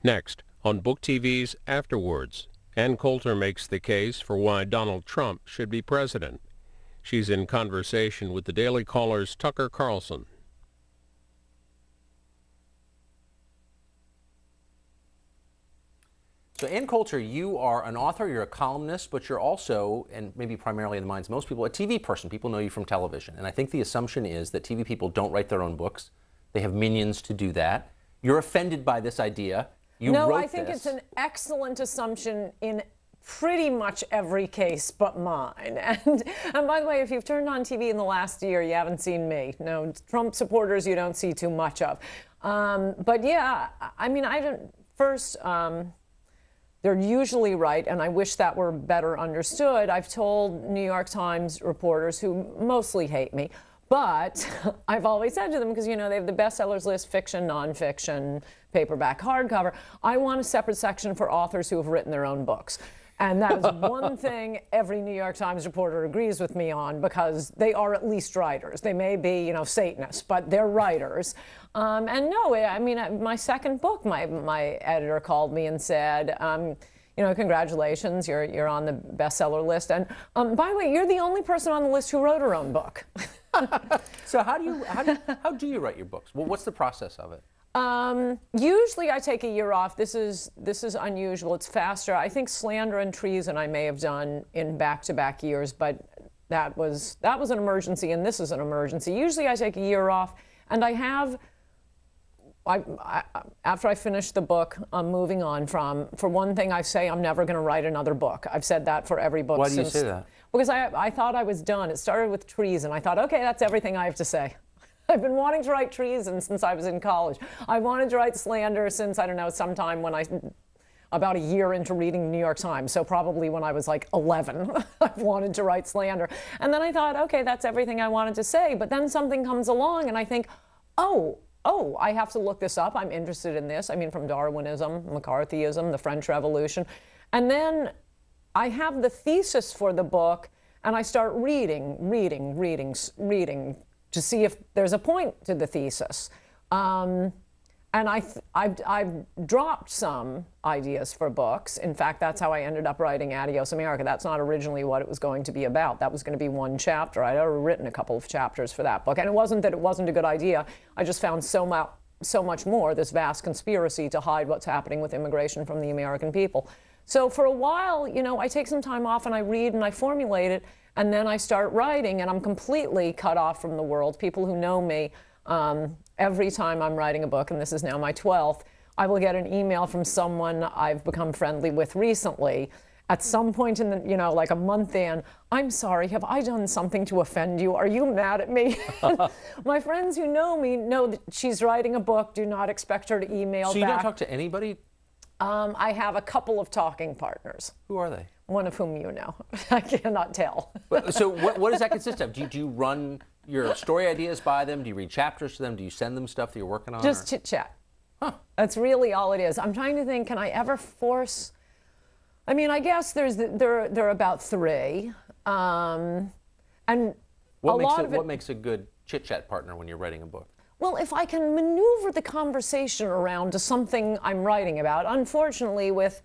Next, on Book TV's Afterwards, Ann Coulter makes the case for why Donald Trump should be president. She's in conversation with the Daily Caller's Tucker Carlson. So Ann Coulter, you are an author, you're a columnist, but you're also, and maybe primarily in the minds of most people, a TV person. People know you from television. And I think the assumption is that TV people don't write their own books. They have minions to do that. You're offended by this idea. No, I think it's an excellent assumption in pretty much every case but mine. And by the way, if you've turned on TV in the last year, you haven't seen me. No, Trump supporters you don't see too much of. But yeah, I mean, they're usually right, and I wish that were better understood. I've told New York Times reporters who mostly hate me, but I've always said to them, because, you know, they have the bestsellers list, fiction, nonfiction, paperback, hardcover. I want a separate section for authors who have written their own books. And that is one thing every New York Times reporter agrees with me on, because they are at least writers. They may be, you know, Satanists, but they're writers. And no, I mean, my second book, my editor called me and said, you know, congratulations, you're on the bestseller list. And by the way, you're the only person on the list who wrote her own book. So how do you write your books? Well, what's the process of it? Usually I take a year off. This is unusual. It's faster. I think Slander and Treason I may have done in back-to-back years, but that was an emergency, and this is an emergency. Usually I take a year off, and after I finish the book, I'm moving on from. For one thing, I say I'm never going to write another book. I've said that for every book. Why do you say that? Because I thought I was done. It started with Treason. I thought, okay, that's everything I have to say. I've been wanting to write Treason since I was in college. I wanted to write Slander since, I don't know, sometime when about a year into reading the New York Times, so probably when I was like 11, I wanted to write Slander. And then I thought, okay, that's everything I wanted to say. But then something comes along and I think, oh, I have to look this up. I'm interested in this. I mean, from Darwinism, McCarthyism, the French Revolution. And then I have the thesis for the book, and I start reading to see if there's a point to the thesis. And I've dropped some ideas for books. In fact, that's how I ended up writing Adios America. That's not originally what it was going to be about. That was going to be one chapter. I'd already written a couple of chapters for that book. And it wasn't that it wasn't a good idea. I just found so much more, this vast conspiracy to hide what's happening with immigration from the American people. So for a while, you know, I take some time off and I read and I formulate it, and then I start writing, and I'm completely cut off from the world. People who know me, every time I'm writing a book, and this is now my 12th, I will get an email from someone I've become friendly with recently. At some point in the, you know, like a month in, I'm sorry, have I done something to offend you? Are you mad at me? My friends who know me know that she's writing a book. Do not expect her to email back. So you don't talk to anybody? I have a couple of talking partners. Who are they? One of whom you know. I cannot tell. So what does that consist of? Do you run your story ideas by them? Do you read chapters to them? Do you send them stuff that you're working on? Just chit-chat. Huh. That's really all it is. I'm trying to think, can I ever force... I mean, I guess there are about 3. And what makes a good chit-chat partner when you're writing a book? Well, if I can maneuver the conversation around to something I'm writing about, unfortunately with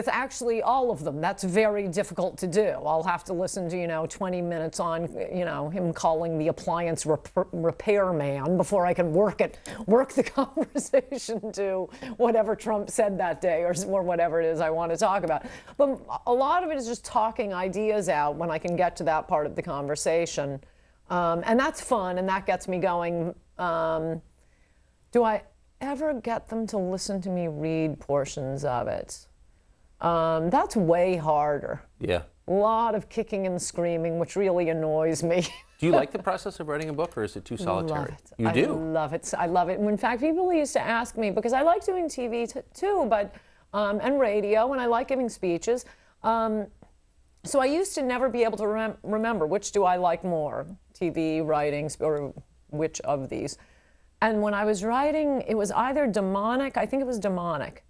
actually all of them, that's very difficult to do. I'll have to listen to, you know, 20 minutes on, you know, him calling the appliance repair man before I can work the conversation to whatever Trump said that day or whatever it is I want to talk about. But a lot of it is just talking ideas out when I can get to that part of the conversation. And that's fun, and that gets me going. Do I ever get them to listen to me read portions of it? That's way harder. Yeah. A lot of kicking and screaming, which really annoys me. Do you like the process of writing a book, or is it too solitary? Love it. You do? I love it. I love it. In fact, people used to ask me, because I like doing TV too, but and radio, and I like giving speeches. So I used to never be able to remember which do I like more, TV, writing, or which of these. And when I was writing, it was either demonic. I think it was demonic.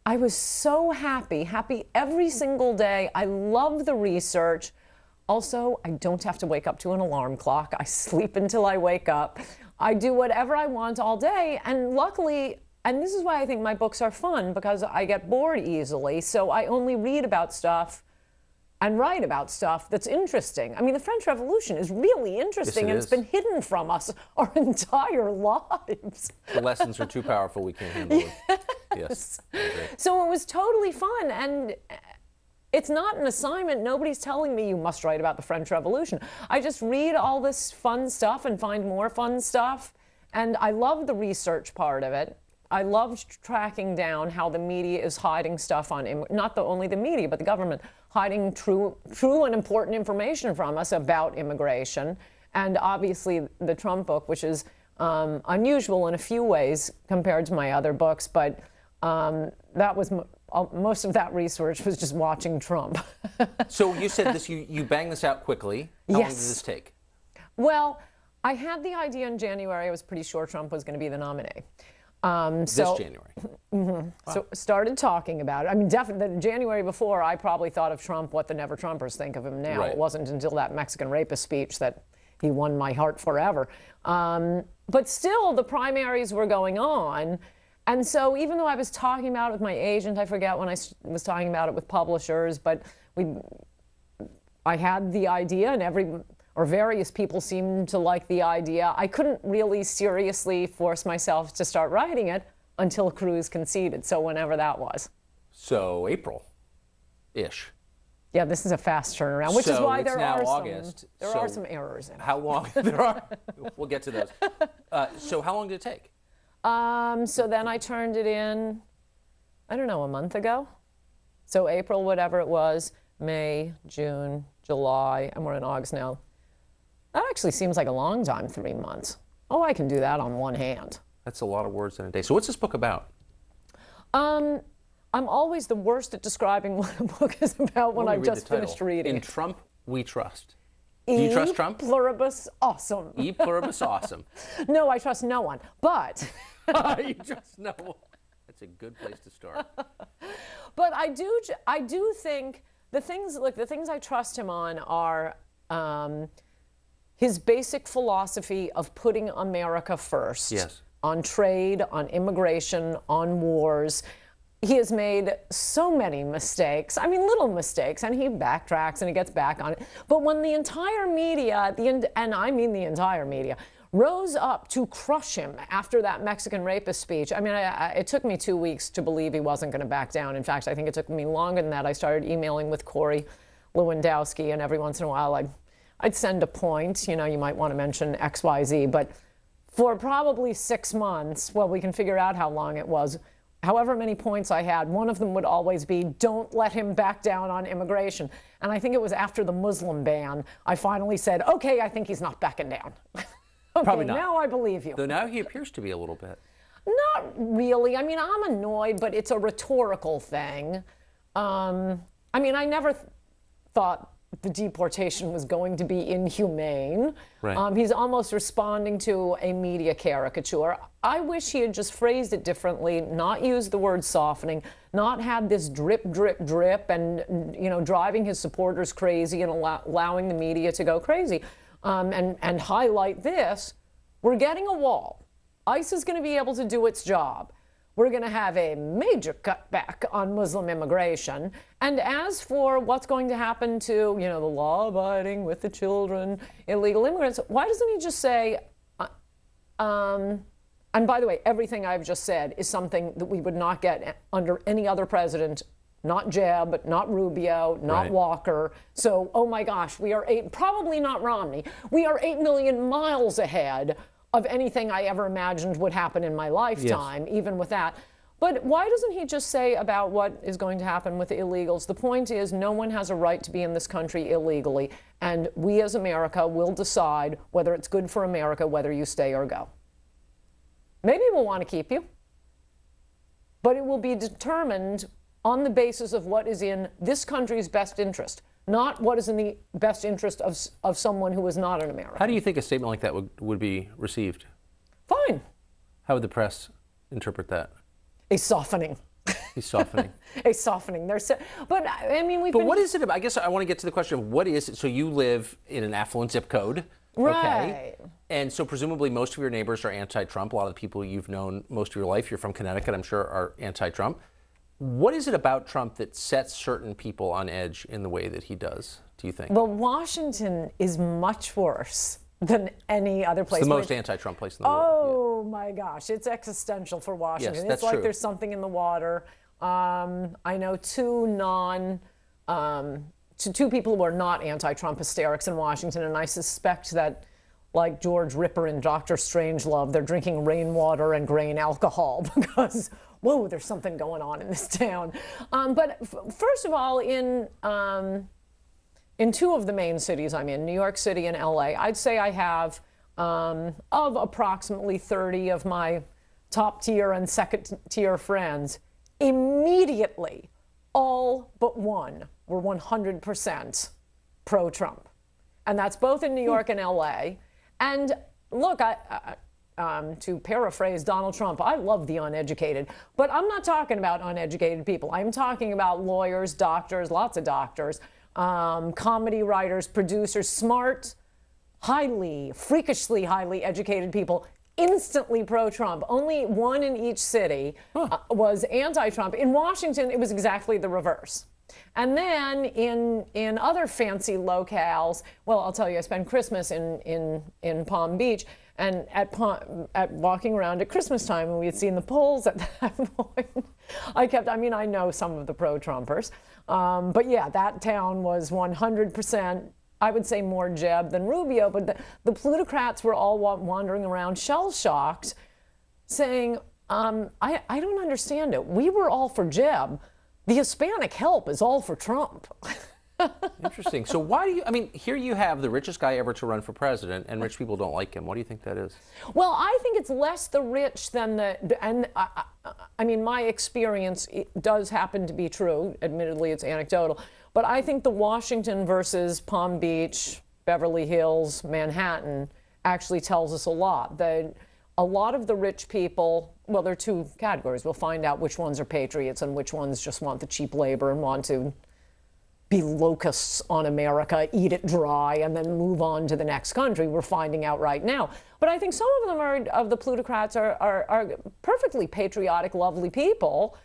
I was so happy every single day. I love the research. Also, I don't have to wake up to an alarm clock. I sleep until I wake up. I do whatever I want all day. And luckily, and this is why I think my books are fun, because I get bored easily. So I only read about stuff and write about stuff that's interesting. I mean, the French Revolution is really interesting, and it's been hidden from us our entire lives. The lessons are too powerful. We can't handle it. Yes. So it was totally fun, and it's not an assignment. Nobody's telling me you must write about the French Revolution. I just read all this fun stuff and find more fun stuff, and I love the research part of it. I loved tracking down how the media is hiding stuff on, not only the media, but the government, hiding true and important information from us about immigration. And obviously the Trump book, which is unusual in a few ways compared to my other books, but that was most of that research was just watching Trump. So you said this, you banged this out quickly. How long did this take? Well, I had the idea in January. I was pretty sure Trump was going to be the nominee. This January. Wow. So started talking about it. I mean, definitely the January before, I probably thought of Trump what the Never Trumpers think of him now. Right. It wasn't until that Mexican rapist speech that he won my heart forever. But still, the primaries were going on. And so even though I was talking about it with my agent, I forget when I was talking about it with publishers, but I had the idea, and various people seemed to like the idea. I couldn't really seriously force myself to start writing it until Cruz conceded, so whenever that was. So April-ish. Yeah, this is a fast turnaround, which is why there are some errors in it. How long? We'll get to those. So how long did it take? So then I turned it in, I don't know, a month ago. So April, whatever it was, May, June, July, and we're in August now. That actually seems like a long time, 3 months. Oh, I can do that on one hand. That's a lot of words in a day. So what's this book about? I'm always the worst at describing what a book is about when I've just finished reading. In Trump, we trust. Do you trust Trump? E pluribus awesome. E pluribus awesome. No, I trust no one, but... You trust no one. That's a good place to start. But I do think the things I trust him on are his basic philosophy of putting America first. Yes. On trade, on immigration, on wars. He has made so many mistakes. I mean, little mistakes, and he backtracks and he gets back on it. But when the entire media, and I mean the entire media, rose up to crush him after that Mexican rapist speech. I mean, it took me 2 weeks to believe he wasn't going to back down. In fact, I think it took me longer than that. I started emailing with Corey Lewandowski, and every once in a while I'd send a point. You know, you might want to mention XYZ, but for probably 6 months, well, we can figure out how long it was. However many points I had, one of them would always be, don't let him back down on immigration. And I think it was after the Muslim ban, I finally said, okay, I think he's not backing down. Okay, probably not. Now I believe you. Though now he appears to be a little bit. Not really. I mean, I'm annoyed, but it's a rhetorical thing. I mean, I never thought the deportation was going to be inhumane. Right. He's almost responding to a media caricature. I wish he had just phrased it differently, not used the word softening, not had this drip, drip, drip, and driving his supporters crazy and allowing the media to go crazy. And highlight this, we're getting a wall. ICE is going to be able to do its job. We're going to have a major cutback on Muslim immigration. And as for what's going to happen to, the law-abiding with the children, illegal immigrants, why doesn't he just say, and by the way, everything I've just said is something that we would not get under any other president, not Jeb, not Rubio, not right. Walker. So, oh my gosh, we are probably not Romney. We are 8 million miles ahead of anything I ever imagined would happen in my lifetime, yes. Even with that. But why doesn't he just say about what is going to happen with the illegals? The point is, no one has a right to be in this country illegally, and we as America will decide whether it's good for America, whether you stay or go. Maybe we'll want to keep you, but it will be determined on the basis of what is in this country's best interest, not what is in the best interest of someone who is not an American. How do you think a statement like that would be received? Fine. How would the press interpret that? A softening. He's softening. A softening. But I mean, what is it about? I guess I want to get to the question of what is it. So you live in an affluent zip code, right? Okay. And so presumably most of your neighbors are anti-Trump. A lot of the people you've known most of your life, you're from Connecticut, I'm sure, are anti-Trump. What is it about Trump that sets certain people on edge in the way that he does, do you think? Well, Washington is much worse than any other place. It's the most anti-Trump place in the world. Oh my gosh, it's existential for Washington. Yes, It's that's like true. there's something in the water. I know two people who are not anti-Trump hysterics in Washington, and I suspect that, like George Ripper in Dr. Strangelove, they're drinking rainwater and grain alcohol because, whoa, there's something going on in this town. But first of all, in two of the main cities I'm in, New York City and LA, I'd say I have, of approximately 30 of my top tier and second tier friends, immediately, all but one were 100% pro-Trump. And that's both in New York and LA. And look, to paraphrase Donald Trump, I love the uneducated, but I'm not talking about uneducated people. I'm talking about lawyers, doctors, lots of doctors, comedy writers, producers, smart, freakishly highly educated people, instantly pro-Trump. Only one in each city was anti-Trump. In Washington, it was exactly the reverse. And then in other fancy locales, well, I'll tell you, I spent Christmas in Palm Beach, and at walking around at Christmas time, and we had seen the polls at that point. I know some of the pro-Trumpers, but yeah, that town was 100%, I would say, more Jeb than Rubio, but the plutocrats were all wandering around shell-shocked, saying, I don't understand it. We were all for Jeb. The Hispanic help is all for Trump. Interesting. So why do you, here you have the richest guy ever to run for president, and rich people don't like him. What do you think that is? Well, I think it's less the rich than my experience does happen to be true. Admittedly, it's anecdotal. But I think the Washington versus Palm Beach, Beverly Hills, Manhattan actually tells us a lot. That a lot of the rich people, well, there are two categories. We'll find out which ones are patriots and which ones just want the cheap labor and want to be locusts on America, eat it dry, and then move on to the next country. We're finding out right now. But I think some of them of the plutocrats are perfectly patriotic, lovely people.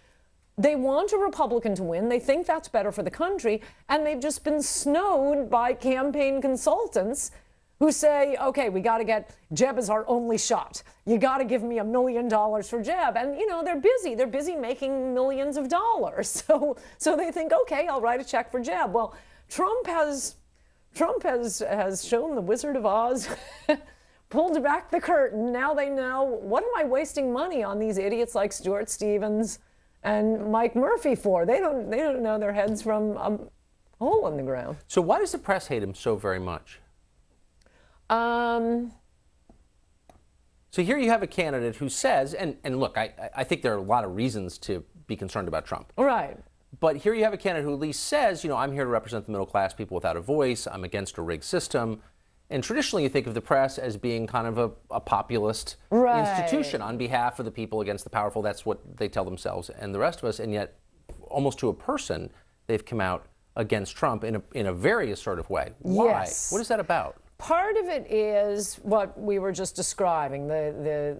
They want a Republican to win. They think that's better for the country. And they've just been snowed by campaign consultants who say, okay, we got to get, Jeb is our only shot. You got to give me $1 million for Jeb. And, they're busy. They're busy making millions of dollars. So they think, okay, I'll write a check for Jeb. Well, Trump has shown the Wizard of Oz, pulled back the curtain. Now they know, what am I wasting money on these idiots like Stuart Stevens and Mike Murphy for? They don't know their heads from a hole in the ground. So why does the press hate him so very much? So here you have a candidate who says, and look, I think there are a lot of reasons to be concerned about Trump. Right. But here you have a candidate who at least says, I'm here to represent the middle class, people without a voice. I'm against a rigged system. And traditionally you think of the press as being kind of a populist institution on behalf of the people against the powerful. That's what they tell themselves and the rest of us. And yet, almost to a person, they've come out against Trump in a various sort of way. Why? Yes. What is that about? Part of it is what we were just describing, the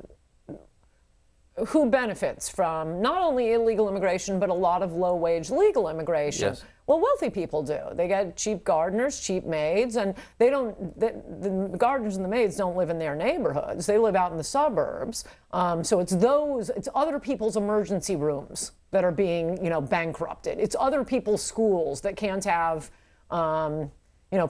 who benefits from not only illegal immigration, but a lot of low-wage legal immigration. Yes. Well, wealthy people do. They get cheap gardeners, cheap maids, and the gardeners and the maids don't live in their neighborhoods. They live out in the suburbs. So it's other people's emergency rooms that are being, bankrupted. It's other people's schools that can't have,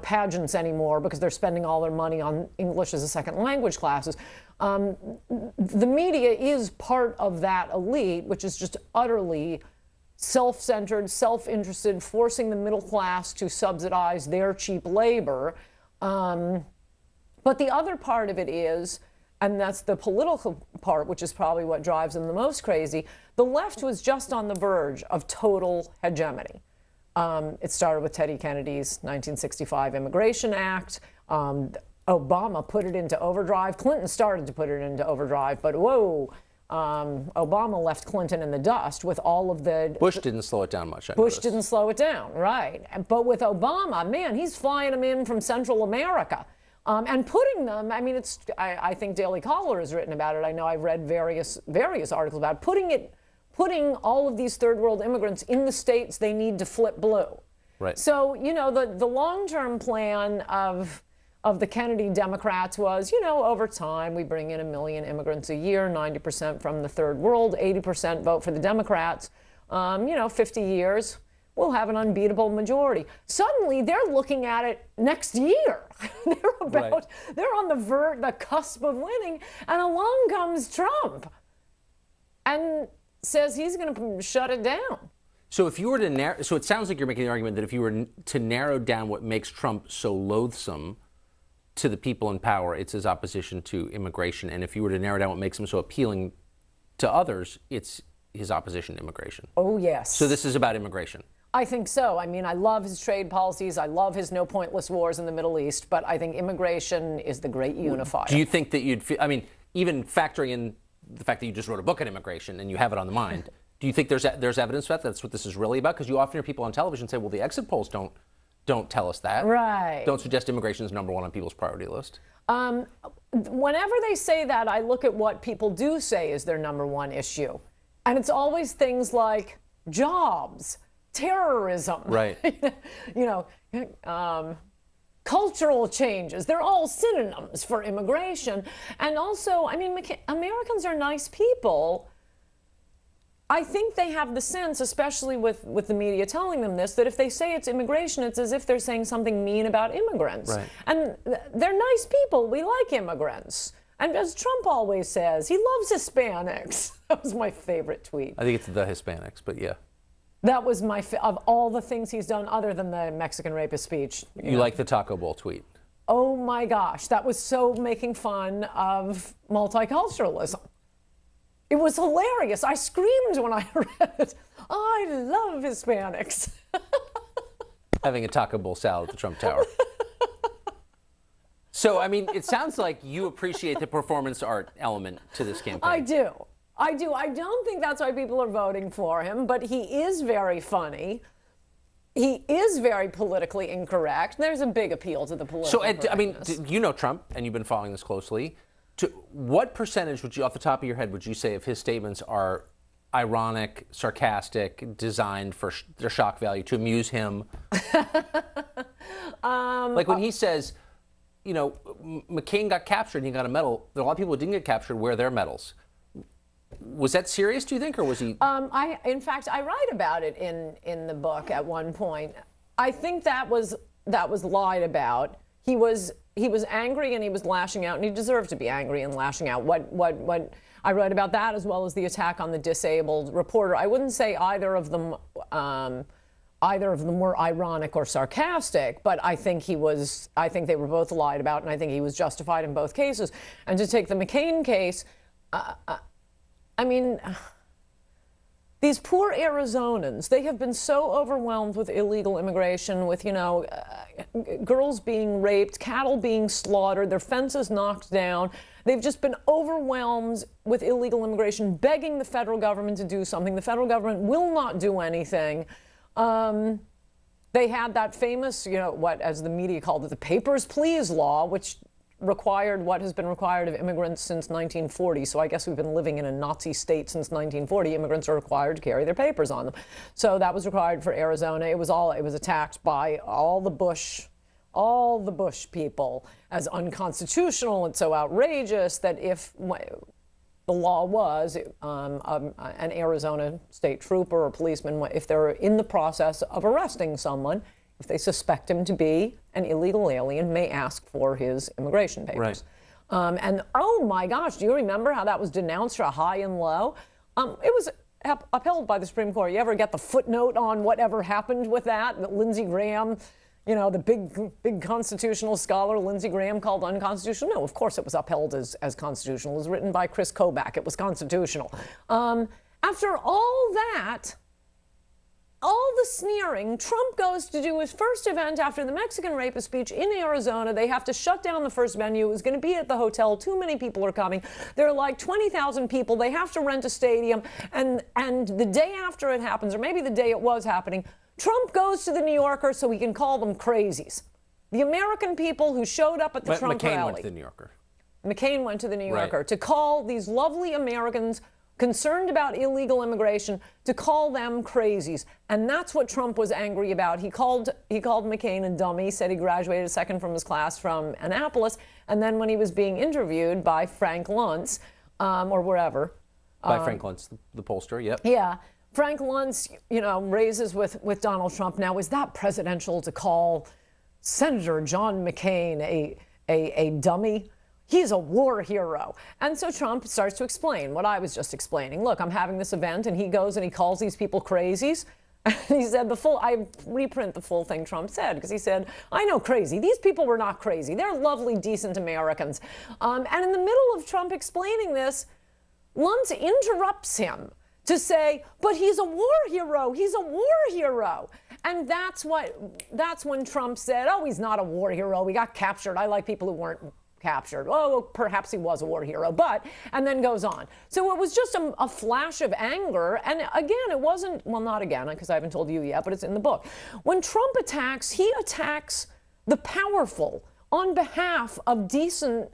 pageants anymore because they're spending all their money on English as a second language classes. The media is part of that elite, which is just utterly self-centered, self-interested, forcing the middle class to subsidize their cheap labor. But the other part of it is, and that's the political part, which is probably what drives them the most crazy, the left was just on the verge of total hegemony. It started with Teddy Kennedy's 1965 Immigration Act. Obama put it into overdrive. Clinton started to put it into overdrive, but whoa, Obama left Clinton in the dust with all of the... Bush didn't slow it down much. Bush didn't slow it down, right. But with Obama, man, he's flying them in from Central America. And putting them, I mean, I think Daily Caller has written about it. I know I've read various articles about it, putting all of these third world immigrants in the states they need to flip blue. Right. So, the long-term plan of the Kennedy Democrats was, over time, we bring in 1 million immigrants a year, 90% from the third world, 80% vote for the Democrats. 50 years, we'll have an unbeatable majority. Suddenly, they're looking at it next year. They're on the cusp of winning, and along comes Trump and says he's going to shut it down. So if you were to so it sounds like you're making the argument that if you were to narrow down what makes Trump so loathsome to the people in power, it's his opposition to immigration. And if you were to narrow down what makes him so appealing to others, it's his opposition to immigration. Oh, yes. So this is about immigration. I think so. I mean, I love his trade policies. I love his no pointless wars in the Middle East. But I think immigration is the great unifier. Do you think that even factoring in the fact that you just wrote a book on immigration and you have it on the mind, do you think there's evidence for that? That's what this is really about? Because you often hear people on television say, well, the exit polls don't tell us that. Right. Don't suggest immigration is number one on people's priority list. Whenever they say that, I look at what people do say is their number one issue. And it's always things like jobs, terrorism, right? Cultural changes. They're all synonyms for immigration. And also, I mean, Americans are nice people. I think they have the sense, especially with the media telling them this, that if they say it's immigration, it's as if they're saying something mean about immigrants. Right. And they're nice people. We like immigrants. And as Trump always says, he loves Hispanics. That was my favorite tweet. I think it's the Hispanics, but yeah. That was of all the things he's done other than the Mexican rapist speech. You like the Taco Bowl tweet? Oh my gosh, that was so making fun of multiculturalism. It was hilarious. I screamed when I read it. I love Hispanics. Having a Taco Bowl salad at the Trump Tower. So, I mean, it sounds like you appreciate the performance art element to this campaign. I do. I don't think that's why people are voting for him, but he is very funny. He is very politically incorrect. There's a big appeal to the political correctness. I mean, you know Trump, and you've been following this closely. What percentage would you, off the top of your head, would you say of his statements are ironic, sarcastic, designed for their shock value, to amuse him? Like when he says, McCain got captured and he got a medal. There are a lot of people who didn't get captured wear their medals. Was that serious, do you think, or was he? In fact, I write about it in the book at one point. I think that was lied about. He was angry and he was lashing out, and he deserved to be angry and lashing out. What I wrote about that, as well as the attack on the disabled reporter. I wouldn't say either of them were ironic or sarcastic, but I think they were both lied about, and I think he was justified in both cases. And to take the McCain case, I mean, these poor Arizonans, they have been so overwhelmed with illegal immigration, with, girls being raped, cattle being slaughtered, their fences knocked down. They've just been overwhelmed with illegal immigration, begging the federal government to do something. The federal government will not do anything. They had that famous, what, as the media called it, the Papers, Please law, which required what has been required of immigrants since 1940. So I guess we've been living in a Nazi state since 1940. Immigrants are required to carry their papers on them. So that was required for Arizona. It was attacked by all the Bush people as unconstitutional and so outrageous that if the law was an Arizona state trooper or policeman, if they're in the process of arresting someone, if they suspect him to be an illegal alien, may ask for his immigration papers. Right. And oh my gosh, do you remember how that was denounced for high and low? It was upheld by the Supreme Court. You ever get the footnote on whatever happened with that Lindsey Graham, the big constitutional scholar Lindsey Graham called unconstitutional? No, of course it was upheld as constitutional. It was written by Chris Kobach. It was constitutional. After all that, all the sneering, Trump goes to do his first event after the Mexican rapist speech in Arizona. They have to shut down the first venue. It was going to be at the hotel. Too many people are coming. There are like 20,000 people. They have to rent a stadium. And the day after it happens, or maybe the day it was happening, Trump goes to the New Yorker so he can call them crazies. The American people who showed up at the Trump McCain rally. went to the New Yorker. McCain went to the New Yorker Right. to call these lovely Americans concerned about illegal immigration, to call them crazies. And that's what Trump was angry about. He called McCain a dummy, said he graduated second from his class from Annapolis. And then when he was being interviewed by Frank Luntz, or wherever. By Frank Luntz, the pollster, yep. Yeah. Frank Luntz, raises with Donald Trump. Now, is that presidential to call Senator John McCain a dummy? He's a war hero. And so Trump starts to explain what I was just explaining. Look, I'm having this event, and he goes and he calls these people crazies. And he said I reprint the full thing Trump said, because he said, I know crazy. These people were not crazy. They're lovely, decent Americans. And in the middle of Trump explaining this, Luntz interrupts him to say, but he's a war hero. He's a war hero. And that's when Trump said, oh, he's not a war hero. We got captured. I like people who weren't captured. Oh, perhaps he was a war hero, and then goes on. So it was just a flash of anger. And again, it wasn't, well, not again, because I haven't told you yet, but it's in the book. When Trump attacks, he attacks the powerful on behalf of decent,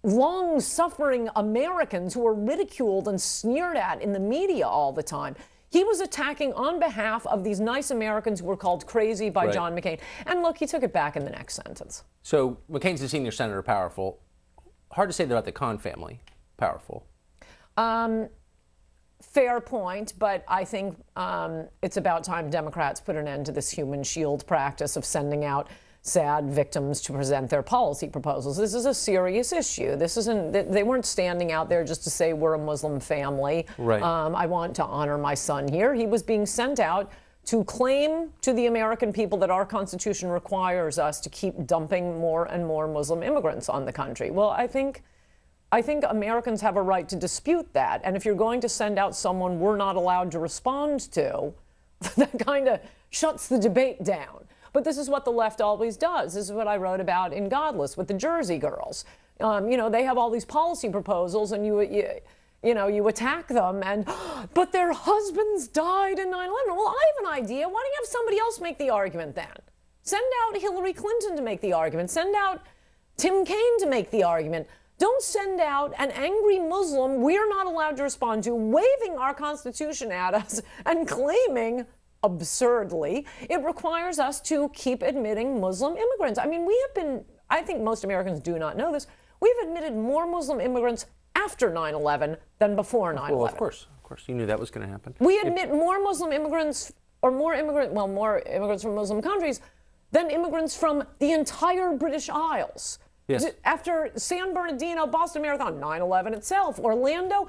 long-suffering Americans who are ridiculed and sneered at in the media all the time. He was attacking on behalf of these nice Americans who were called crazy by Right. John McCain. And look, he took it back in the next sentence. So McCain's a senior senator, powerful. Hard to say that about the Khan family, powerful. Fair point, but I think it's about time Democrats put an end to this human shield practice of sending out sad victims to present their policy proposals. This is a serious issue. This isn't, they weren't standing out there just to say we're a Muslim family. Right. I want to honor my son here. He was being sent out to claim to the American people that our Constitution requires us to keep dumping more and more Muslim immigrants on the country. Well, I think Americans have a right to dispute that. And if you're going to send out someone we're not allowed to respond to, that kind of shuts the debate down. But this is what the left always does. This is what I wrote about in Godless with the Jersey girls. They have all these policy proposals, and you attack them, but their husbands died in 9/11. Well, I have an idea. Why don't you have somebody else make the argument then? Send out Hillary Clinton to make the argument. Send out Tim Kaine to make the argument. Don't send out an angry Muslim we're not allowed to respond to, waving our Constitution at us and claiming, absurdly, it requires us to keep admitting Muslim immigrants. I mean, I think most Americans do not know this, we've admitted more Muslim immigrants after 9/11 than before 9/11. Well, of course. You knew that was going to happen. We admit more Muslim immigrants, or more immigrants from Muslim countries than immigrants from the entire British Isles. Yes. After San Bernardino, Boston Marathon, 9/11 itself, Orlando.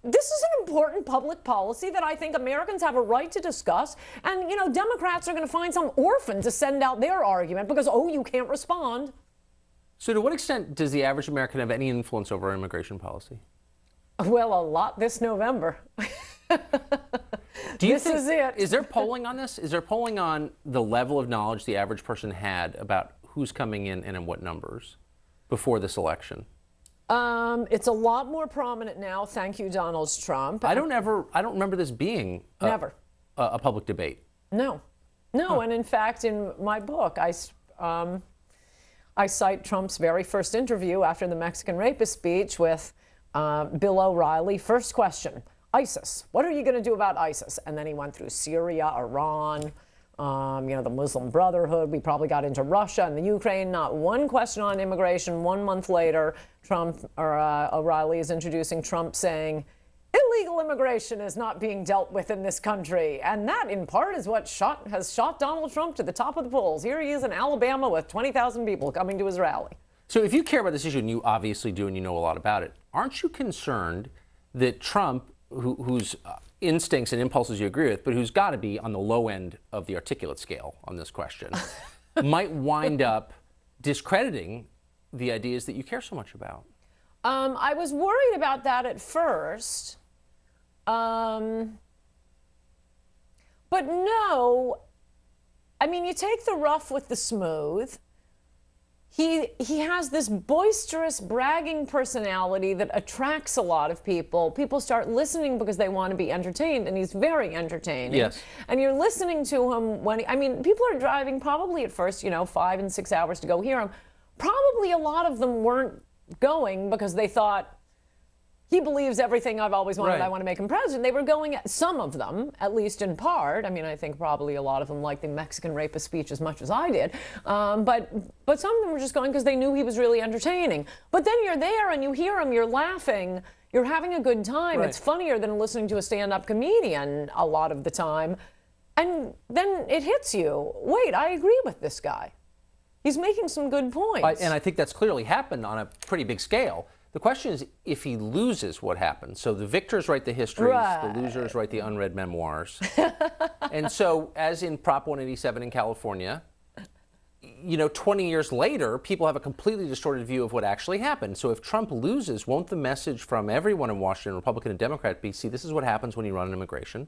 This is an important public policy that I think Americans have a right to discuss. And, Democrats are going to find some orphan to send out their argument because, you can't respond. So to what extent does the average American have any influence over immigration policy? Well, a lot this November. This is it. Is there polling on this? Is there polling on the level of knowledge the average person had about who's coming in and in what numbers before this election? It's a lot more prominent now. Thank you, Donald Trump. I don't remember this being Never. A public debate. No. And in fact, in my book, I cite Trump's very first interview after the Mexican rapist speech with Bill O'Reilly. First question, ISIS. What are you going to do about ISIS? And then he went through Syria, Iran, the Muslim Brotherhood. We probably got into Russia and the Ukraine. Not one question on immigration. 1 month later, O'Reilly is introducing Trump saying, illegal immigration is not being dealt with in this country. And that, in part, is what has shot Donald Trump to the top of the polls. Here he is in Alabama with 20,000 people coming to his rally. So if you care about this issue, and you obviously do and you know a lot about it, aren't you concerned that Trump, whose instincts and impulses you agree with, but who's got to be on the low end of the articulate scale on this question, might wind up discrediting the ideas that you care so much about? I was worried about that at first. But no, I mean, you take the rough with the smooth. he has this boisterous, bragging personality that attracts a lot of people. People start listening because they want to be entertained, and he's very entertaining. Yes. And you're listening to him when, I mean, people are driving probably at first, 5 and 6 hours to go hear him. Probably a lot of them weren't going because they thought, he believes everything I've always wanted. Right. I want to make him president. They were going, some of them, at least in part. I mean, I think probably a lot of them liked the Mexican rapist speech as much as I did. But some of them were just going because they knew he was really entertaining. But then you're there and you hear him, you're laughing, you're having a good time. Right. It's funnier than listening to a stand-up comedian a lot of the time. And then it hits you. Wait, I agree with this guy. He's making some good points. And I think that's clearly happened on a pretty big scale. The question is, if he loses, what happens? So the victors write the histories, Right. the losers write the unread memoirs. And so, as in Prop 187 in California, 20 years later, people have a completely distorted view of what actually happened. So if Trump loses, won't the message from everyone in Washington, Republican and Democrat, be, see, this is what happens when you run on immigration.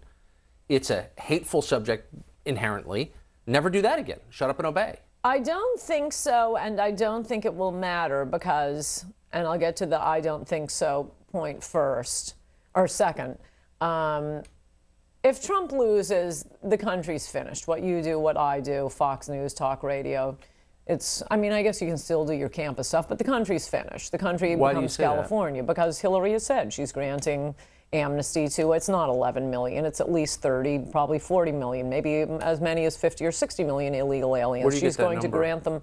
It's a hateful subject inherently. Never do that again. Shut up and obey. I don't think so, and I don't think it will matter because, and I'll get to the I don't think so point first, or second. If Trump loses, the country's finished. What you do, what I do, Fox News, talk radio, I guess you can still do your campus stuff, but the country's finished. The country becomes California because Hillary has said she's granting amnesty to, it's not 11 million, it's at least 30, probably 40 million, maybe as many as 50 or 60 million illegal aliens. Where do you She's get that going to number? grant them.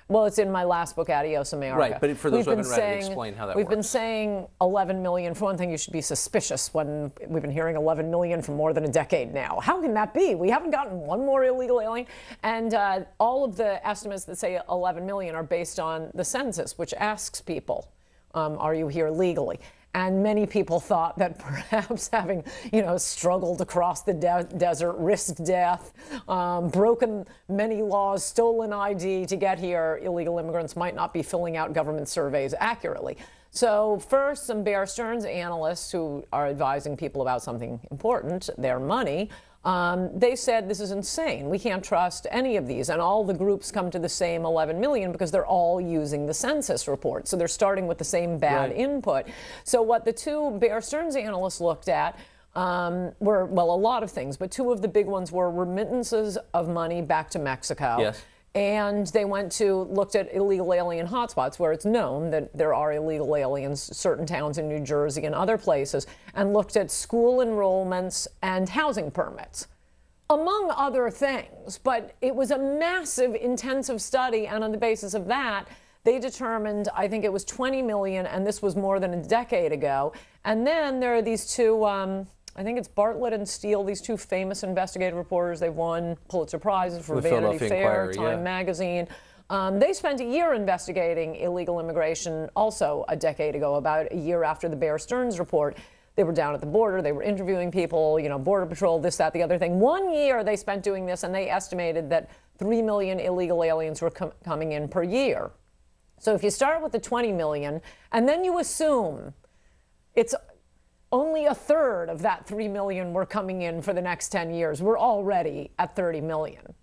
Well, it's in my last book, Adios America. Right, but for those who haven't read it, explain how that We've works. been saying 11 million. For one thing, you should be suspicious when we've been hearing 11 million for more than a decade now. How can that be? We haven't gotten one more illegal alien. And all of the estimates that say 11 million are based on the census, which asks people, are you here legally? And many people thought that perhaps having, struggled across the desert, risked death, broken many laws, stolen ID to get here, illegal immigrants might not be filling out government surveys accurately. So first, some Bear Stearns analysts who are advising people about something important, their money, they said this is insane. We can't trust any of these. And all the groups come to the same 11 million because they're all using the census report. So they're starting with the same bad input. So what the two Bear Stearns analysts looked at were, well, a lot of things, but two of the big ones were remittances of money back to Mexico. Yes. And they looked at illegal alien hotspots where it's known that there are illegal aliens, certain towns in New Jersey and other places, and looked at school enrollments and housing permits, among other things. But it was a massive, intensive study, and on the basis of that, they determined, I think it was 20 million, and this was more than a decade ago. And then there are these two, I think it's Bartlett and Steele, these two famous investigative reporters. They've won Pulitzer Prizes for Vanity Fair, Time Magazine. They spent a year investigating illegal immigration also a decade ago, about a year after the Bear Stearns report. They were down at the border. They were interviewing people, Border Patrol, this, that, the other thing. 1 year they spent doing this, and they estimated that 3 million illegal aliens were coming in per year. So if you start with the 20 million, and then you assume it's only a third of that 3 million were coming in for the next 10 years. We're already at 30 million.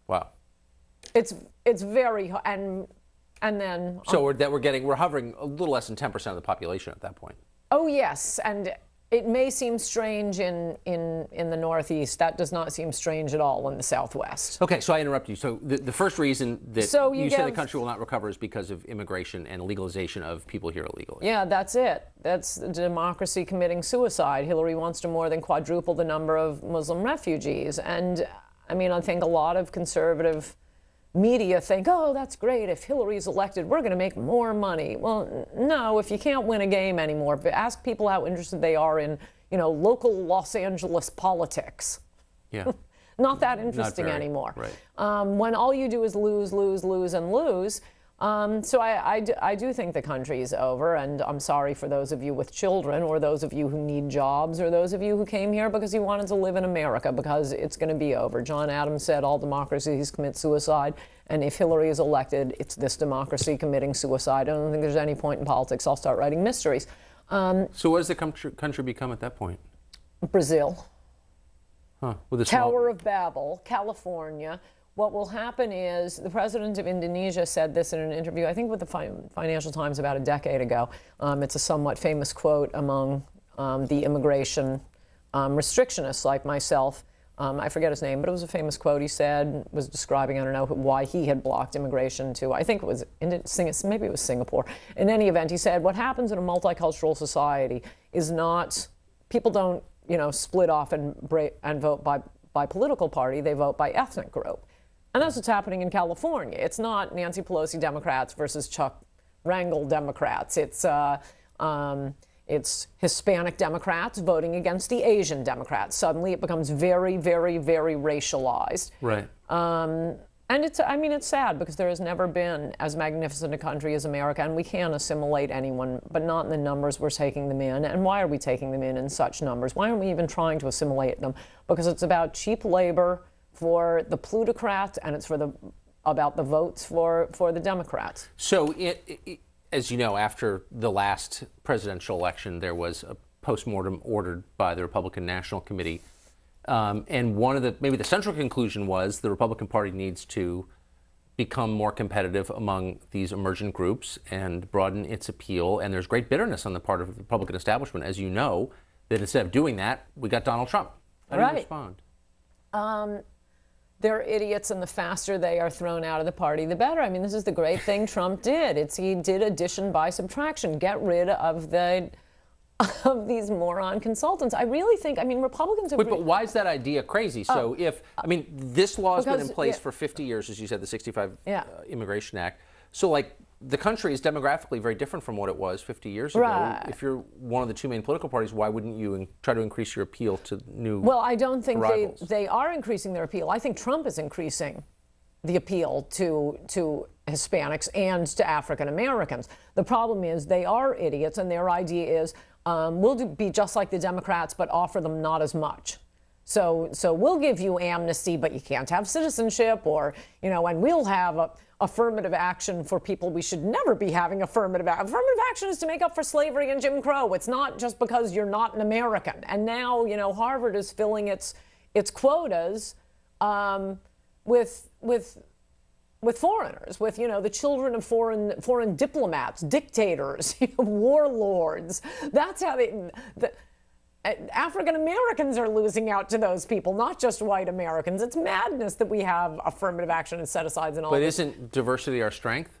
Wow. It's very, and then. So we're hovering a little less than 10% of the population at that point. Oh yes, and it may seem strange in the Northeast. That does not seem strange at all in the Southwest. Okay, so I interrupt you. So the first reason that you say the country will not recover is because of immigration and legalization of people here illegally. Yeah, that's it. That's democracy committing suicide. Hillary wants to more than quadruple the number of Muslim refugees. And I think a lot of conservative media think, oh, that's great. If Hillary's elected, we're going to make more money. Well, no, if you can't win a game anymore, ask people how interested they are in, local Los Angeles politics. Yeah. Not that interesting anymore. Right. When all you do is lose, lose, lose, and lose. So I do think the country is over, and I'm sorry for those of you with children, or those of you who need jobs, or those of you who came here because you wanted to live in America, because it's going to be over. John Adams said all democracies commit suicide, and if Hillary is elected, it's this democracy committing suicide. I don't think there's any point in politics. I'll start writing mysteries. So what does the country become at that point? Brazil. Huh. With a Tower of Babel, California, what will happen is the president of Indonesia said this in an interview, I think with the Financial Times about a decade ago. It's a somewhat famous quote among the immigration restrictionists like myself. I forget his name, but it was a famous quote. He said, was describing, I don't know why he had blocked immigration to, I think it was, maybe it was Singapore. In any event, he said, what happens in a multicultural society is not, people don't, split off and vote by political party, they vote by ethnic group. And that's what's happening in California. It's not Nancy Pelosi Democrats versus Chuck Rangel Democrats. It's Hispanic Democrats voting against the Asian Democrats. Suddenly it becomes very, very, very racialized. Right. And it's sad because there has never been as magnificent a country as America, and we can assimilate anyone, but not in the numbers we're taking them in. And why are we taking them in such numbers? Why aren't we even trying to assimilate them? Because it's about cheap labor for the plutocrats, and it's about the votes for the Democrats. So, as you know, after the last presidential election, there was a postmortem ordered by the Republican National Committee. And maybe the central conclusion was the Republican Party needs to become more competitive among these emergent groups and broaden its appeal. And there's great bitterness on the part of the Republican establishment, as you know, that instead of doing that, we got Donald Trump. How do you respond? They're idiots, and the faster they are thrown out of the party, the better. I mean, this is the great thing Trump did. He did addition by subtraction, get rid of these moron consultants. I really think, Republicans have... But why is that idea crazy? So this law has been in place for 50 years, as you said, the 65 Immigration Act. So, the country is demographically very different from what it was 50 years ago. Right. If you're one of the two main political parties, why wouldn't you try to increase your appeal to new Well, I don't think arrivals? they are increasing their appeal. I think Trump is increasing the appeal to Hispanics and to African Americans. The problem is they are idiots, and their idea is we'll be just like the Democrats, but offer them not as much. So we'll give you amnesty, but you can't have citizenship, and we'll have affirmative action for people we should never be having affirmative action. Affirmative action is to make up for slavery and Jim Crow. It's not just because you're not an American. And now, Harvard is filling its quotas with foreigners, with the children of foreign diplomats, dictators, warlords. That's how African Americans are losing out to those people, not just white Americans. It's madness that we have affirmative action and set-asides and all. But isn't diversity our strength?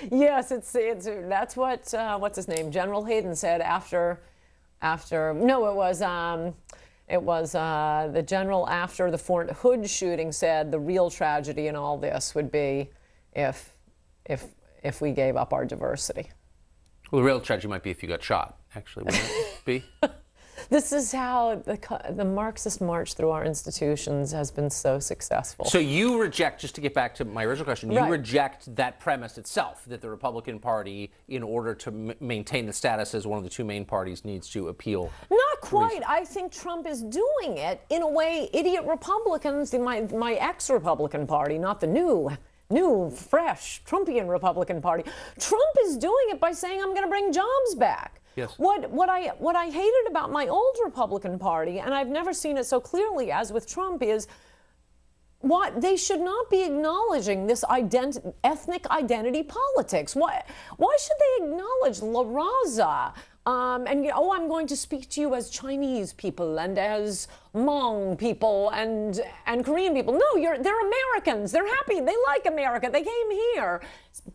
Yes, it's that's what what's his name, General Hayden said after it was the general after the Fort Hood shooting said the real tragedy in all this would be if we gave up our diversity. Well, the real tragedy might be if you got shot, actually, wouldn't it be? This is how the Marxist march through our institutions has been so successful. So you reject, just to get back to my original question, you reject that premise itself, that the Republican Party, in order to maintain the status as one of the two main parties, needs to appeal. Not quite. I think Trump is doing it in a way idiot Republicans, my ex-Republican Party, not the new, fresh, Trumpian Republican Party. Trump is doing it by saying, I'm going to bring jobs back. Yes. What I hated about my old Republican Party, and I've never seen it so clearly as with Trump, is what they should not be acknowledging this ethnic identity politics. Why should they acknowledge La Raza? I'm going to speak to you as Chinese people and as Hmong people and Korean people. No, they're Americans. They're happy. They like America. They came here.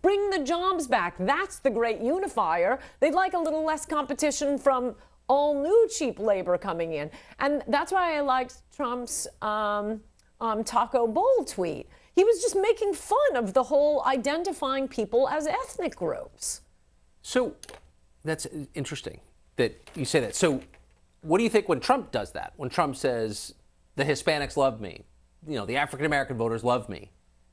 Bring the jobs back. That's the great unifier. They'd like a little less competition from all new cheap labor coming in. And that's why I liked Trump's Taco Bowl tweet. He was just making fun of the whole identifying people as ethnic groups. So that's interesting that you say that. So what do you think when Trump does that? When Trump says, the Hispanics love me, the African-American voters love me.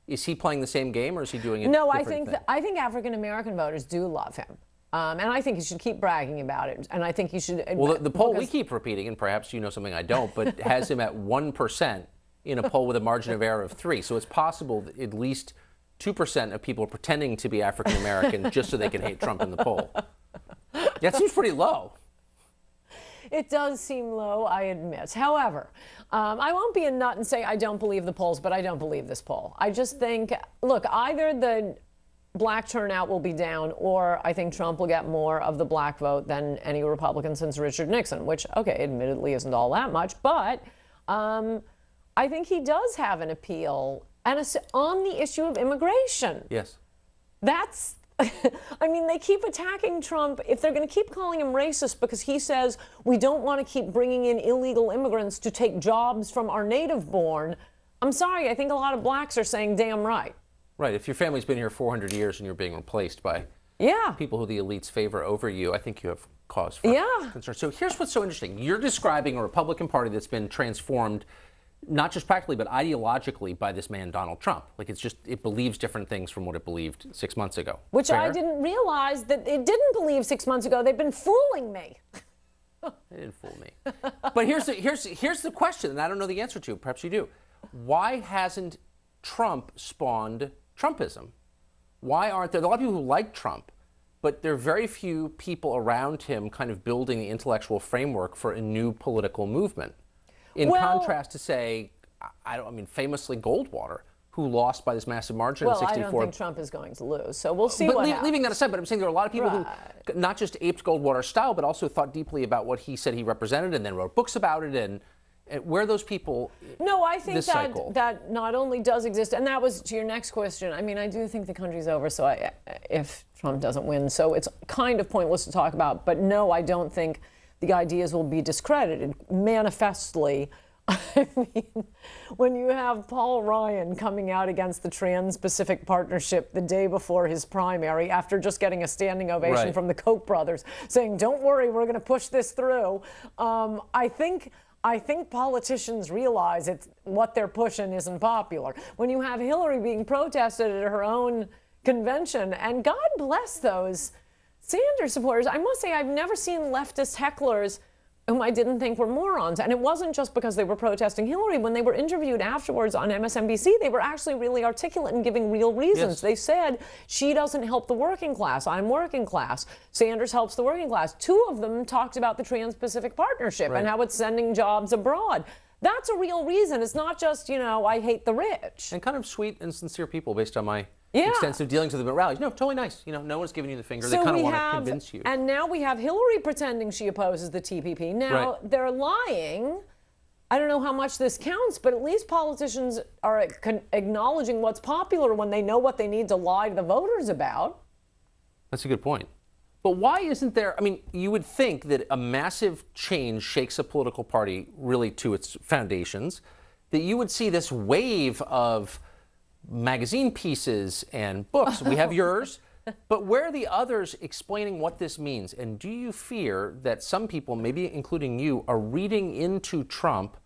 Is he playing the same game, or is he doing it? No, I think African-American voters do love him. And I think he should keep bragging about it. And I think he should... Well, the poll we keep repeating, and perhaps you know something I don't, but has him at 1% in a poll with a margin of error of 3. So it's possible that at least 2% of people are pretending to be African-American just so they can hate Trump in the poll. That seems pretty low. It does seem low, I admit. However, I won't be a nut and say I don't believe the polls, but I don't believe this poll. I just think, look, either the black turnout will be down, or I think Trump will get more of the black vote than any Republican since Richard Nixon, which, okay, admittedly isn't all that much, but I think he does have an appeal and on the issue of immigration. Yes. That's, I mean, they keep attacking Trump. If they're going to keep calling him racist because he says we don't want to keep bringing in illegal immigrants to take jobs from our native born, I'm sorry, I think a lot of blacks are saying damn right. Right. If your family's been here 400 years and you're being replaced by people who the elites favor over you, I think you have cause for concern. So here's what's so interesting. You're describing a Republican Party that's been transformed not just practically, but ideologically by this man, Donald Trump. Like, it's just, it believes different things from what it believed 6 months ago. Which I didn't realize that it didn't believe 6 months ago. They've been fooling me. They didn't fool me. But here's the question, and I don't know the answer to it. Perhaps you do. Why hasn't Trump spawned Trumpism? Why aren't there a lot of people who like Trump, but there are very few people around him kind of building the intellectual framework for a new political movement? In contrast to, say, I mean, famously Goldwater, who lost by this massive margin in 64. Well, I don't think Trump is going to lose, so we'll see what happens. Leaving that aside, but I'm saying there are a lot of people who not just aped Goldwater's style, but also thought deeply about what he said he represented and then wrote books about it. And where are those people? No, I think that not only does exist, and that was to your next question. I mean, I do think the country's over, so if Trump doesn't win, so it's kind of pointless to talk about. But no, I don't think the ideas will be discredited manifestly. I mean, when you have Paul Ryan coming out against the Trans-Pacific Partnership the day before his primary, after just getting a standing ovation from the Koch brothers, saying, "Don't worry, we're going to push this through," I think politicians realize what they're pushing isn't popular. When you have Hillary being protested at her own convention, and God bless those Sanders supporters, I must say I've never seen leftist hecklers whom I didn't think were morons. And it wasn't just because they were protesting Hillary. When they were interviewed afterwards on MSNBC, they were actually really articulate and giving real reasons. Yes. They said, she doesn't help the working class. I'm working class. Sanders helps the working class. Two of them talked about the Trans-Pacific Partnership and how it's sending jobs abroad. That's a real reason. It's not just, I hate the rich. And kind of sweet and sincere people based on my extensive dealings with them at rallies. No, totally nice. No one's giving you the finger. So they kind of want to convince you. And now we have Hillary pretending she opposes the TPP. Now, they're lying. I don't know how much this counts, but at least politicians are acknowledging what's popular when they know what they need to lie to the voters about. That's a good point. But why isn't there, I mean, you would think that a massive change shakes a political party really to its foundations, that you would see this wave of magazine pieces and books. We have yours, but where are the others explaining what this means? And do you fear that some people, maybe including you, are reading into Trump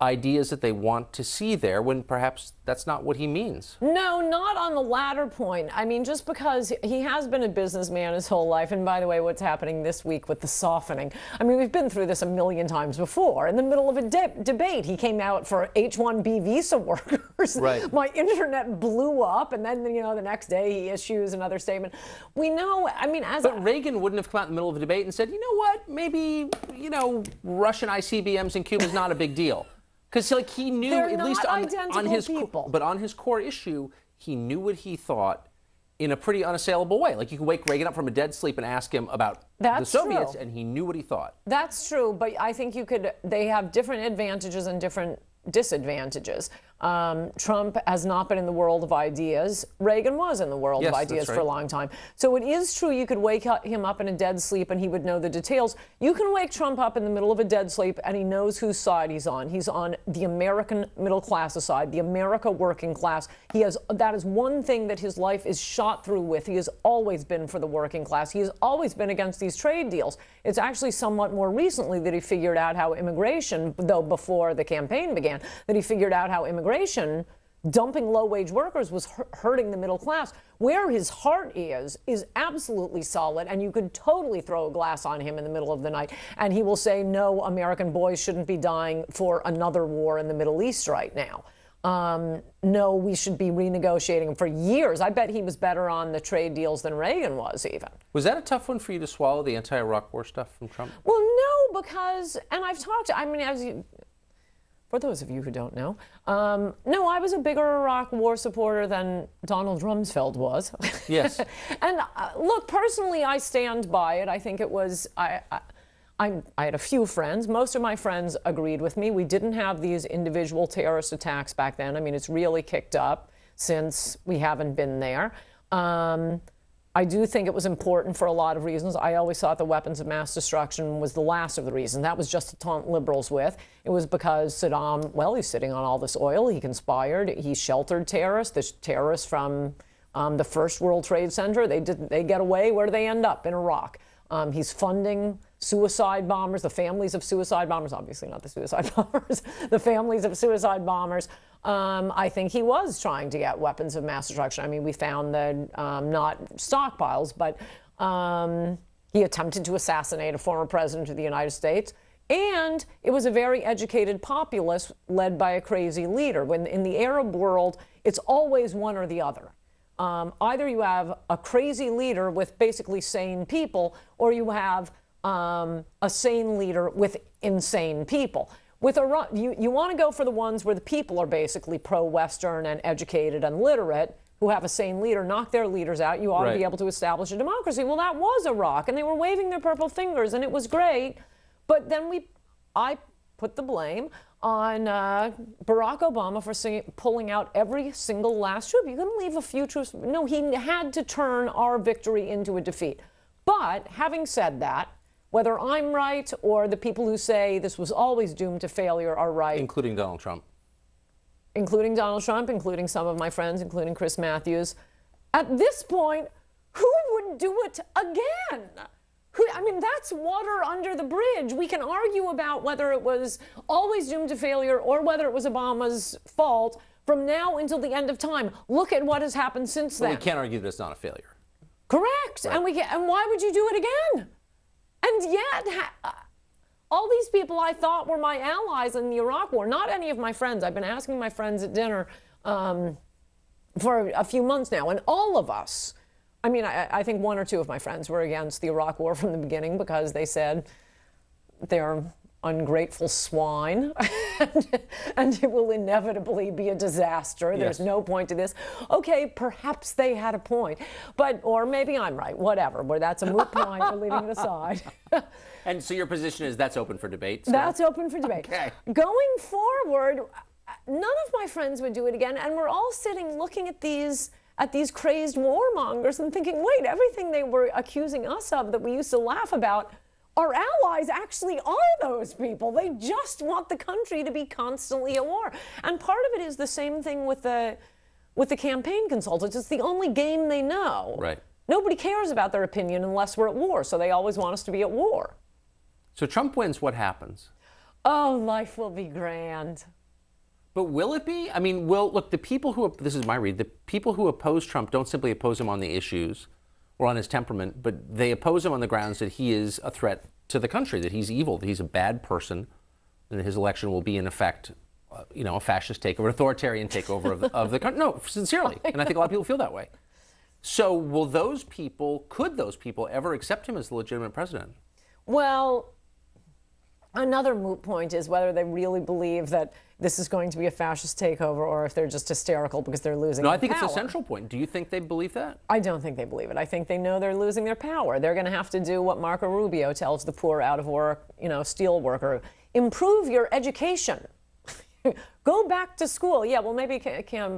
ideas that they want to see there when perhaps that's not what he means? No, not on the latter point. I mean, just because he has been a businessman his whole life, and by the way, what's happening this week with the softening, I mean, we've been through this a million times before. In the middle of a debate, he came out for H-1B visa workers. My internet blew up, and then, the next day he issues another statement. We know, I mean, But Reagan wouldn't have come out in the middle of a debate and said, you know what, maybe, Russian ICBMs in Cuba is not a big deal. Because he knew, they're at least on his people. But on his core issue, he knew what he thought in a pretty unassailable way. Like, you could wake Reagan up from a dead sleep and ask him about the Soviets, and he knew what he thought. That's true, but I think they have different advantages and different disadvantages. Trump has not been in the world of ideas. Reagan was in the world of ideas for a long time. So it is true you could wake him up in a dead sleep and he would know the details. You can wake Trump up in the middle of a dead sleep and he knows whose side he's on. He's on the American middle class side, the America working class. That is one thing that his life is shot through with. He has always been for the working class. He has always been against these trade deals. It's actually somewhat more recently that he figured out how immigration, though before the campaign began, that he figured out how immigration, dumping low-wage workers, was hurting the middle class. Where his heart is absolutely solid, and you could totally throw a glass on him in the middle of the night, and he will say, no, American boys shouldn't be dying for another war in the Middle East right now. No, we should be renegotiating for years. I bet he was better on the trade deals than Reagan was even. Was that a tough one for you to swallow, the anti-Iraq war stuff from Trump? Well, no, because, and I've talked, I mean, as you, for those of you who don't know, no, I was a bigger Iraq War supporter than Donald Rumsfeld was. Yes. And look, personally, I stand by it. I think it was, I had a few friends. Most of my friends agreed with me. We didn't have these individual terrorist attacks back then. I mean, it's really kicked up since we haven't been there. I do think it was important for a lot of reasons. I always thought the weapons of mass destruction was the last of the reasons. That was just to taunt liberals with. It was because Saddam, well, he's sitting on all this oil. He conspired. He sheltered terrorists. The terrorists from the First World Trade Center, they get away. Where do they end up? In Iraq. He's funding suicide bombers, the families of suicide bombers, obviously not the suicide bombers, the families of suicide bombers. I think he was trying to get weapons of mass destruction. I mean, we found that not stockpiles, but he attempted to assassinate a former president of the United States. And it was a very educated populace led by a crazy leader. When in the Arab world, it's always one or the other. Either you have a crazy leader with basically sane people, or you have a sane leader with insane people. With Iran, you want to go for the ones where the people are basically pro-Western and educated and literate, who have a sane leader, knock their leaders out. You ought to be able to establish a democracy. Well, that was Iraq, and they were waving their purple fingers, and it was great. But then I put the blame on Barack Obama for pulling out every single last troop. You couldn't leave a few troops. No, he had to turn our victory into a defeat. But having said that, whether I'm right or the people who say this was always doomed to failure are right. Including Donald Trump. Including Donald Trump, including some of my friends, including Chris Matthews. At this point, who would do it again? I mean, that's water under the bridge. We can argue about whether it was always doomed to failure or whether it was Obama's fault from now until the end of time. Look at what has happened since then. Well, we can't argue that it's not a failure. Correct. Right. And why would you do it again? And yet, all these people I thought were my allies in the Iraq War, not any of my friends. I've been asking my friends at dinner for a few months now, and all of us, I mean, I think one or two of my friends were against the Iraq War from the beginning because they said they're ungrateful swine and it will inevitably be a disaster. Yes. There's no point to this. Okay, perhaps they had a point, or maybe I'm right, whatever, where that's a moot point, we're leaving it aside. And so your position is that's open for debate? Still? That's open for debate. Okay. Going forward, none of my friends would do it again, and we're all sitting looking at these crazed warmongers and thinking, wait, everything they were accusing us of that we used to laugh about, our allies actually are those people. They just want the country to be constantly at war. And part of it is the same thing with the campaign consultants. It's the only game they know. Right. Nobody cares about their opinion unless we're at war, so they always want us to be at war. So Trump wins, what happens? Oh, life will be grand. But will it be? I mean, look, the people who, this is my read, the people who oppose Trump don't simply oppose him on the issues or on his temperament, but they oppose him on the grounds that he is a threat to the country, that he's evil, that he's a bad person, and that his election will be, in effect, a fascist takeover, authoritarian takeover of the country. No, sincerely. And I think a lot of people feel that way. So could those people ever accept him as the legitimate president? Well, another moot point is whether they really believe that this is going to be a fascist takeover or if they're just hysterical because they're losing their power. No, I think it's a central point. Do you think they believe that? I don't think they believe it. I think they know they're losing their power. They're going to have to do what Marco Rubio tells the poor out of work, steel worker. Improve your education. Go back to school. Yeah, well, maybe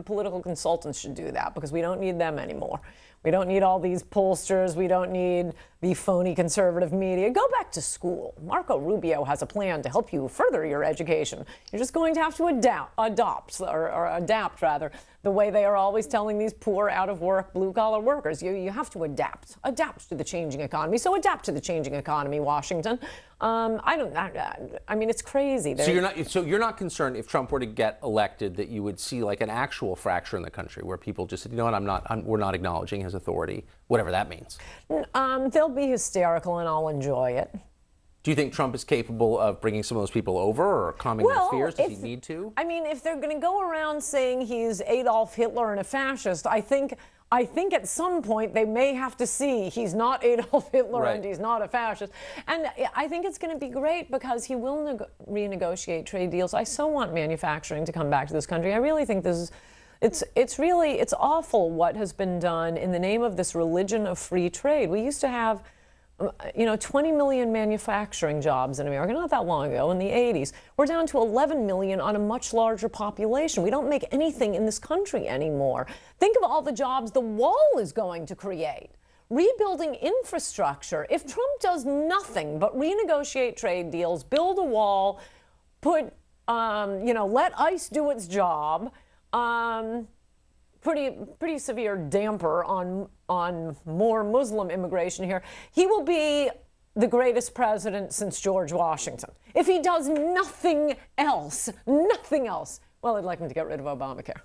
political consultants should do that because we don't need them anymore. We don't need all these pollsters. We don't need the phony conservative media. Go back to school. Marco Rubio has a plan to help you further your education. You're just going to have to adapt the way they are always telling these poor, out-of-work, blue-collar workers. You have to adapt to the changing economy. So adapt to the changing economy, Washington. I mean, it's crazy. So you're not concerned if Trump were to get elected that you would see like an actual fracture in the country where people just said, you know what, we're not acknowledging his authority, whatever that means. They'll be hysterical and I'll enjoy it. Do you think Trump is capable of bringing some of those people over or calming their fears? Does he need to? I mean, if they're going to go around saying he's Adolf Hitler and a fascist, I think I think at some point they may have to see he's not Adolf Hitler Right. and he's not a fascist. And I think it's going to be great because he will renegotiate trade deals. I so want manufacturing to come back to this country. I really think this is, it's awful what has been done in the name of this religion of free trade. We used to have 20 million manufacturing jobs in America not that long ago, in the 80s. We're down to 11 million on a much larger population. We don't make anything in this country anymore. Think of all the jobs the wall is going to create. Rebuilding infrastructure. If Trump does nothing but renegotiate trade deals, build a wall, let ICE do its job, pretty severe damper on more Muslim immigration here, he will be the greatest president since George Washington. If he does nothing else, well, I'd like him to get rid of Obamacare.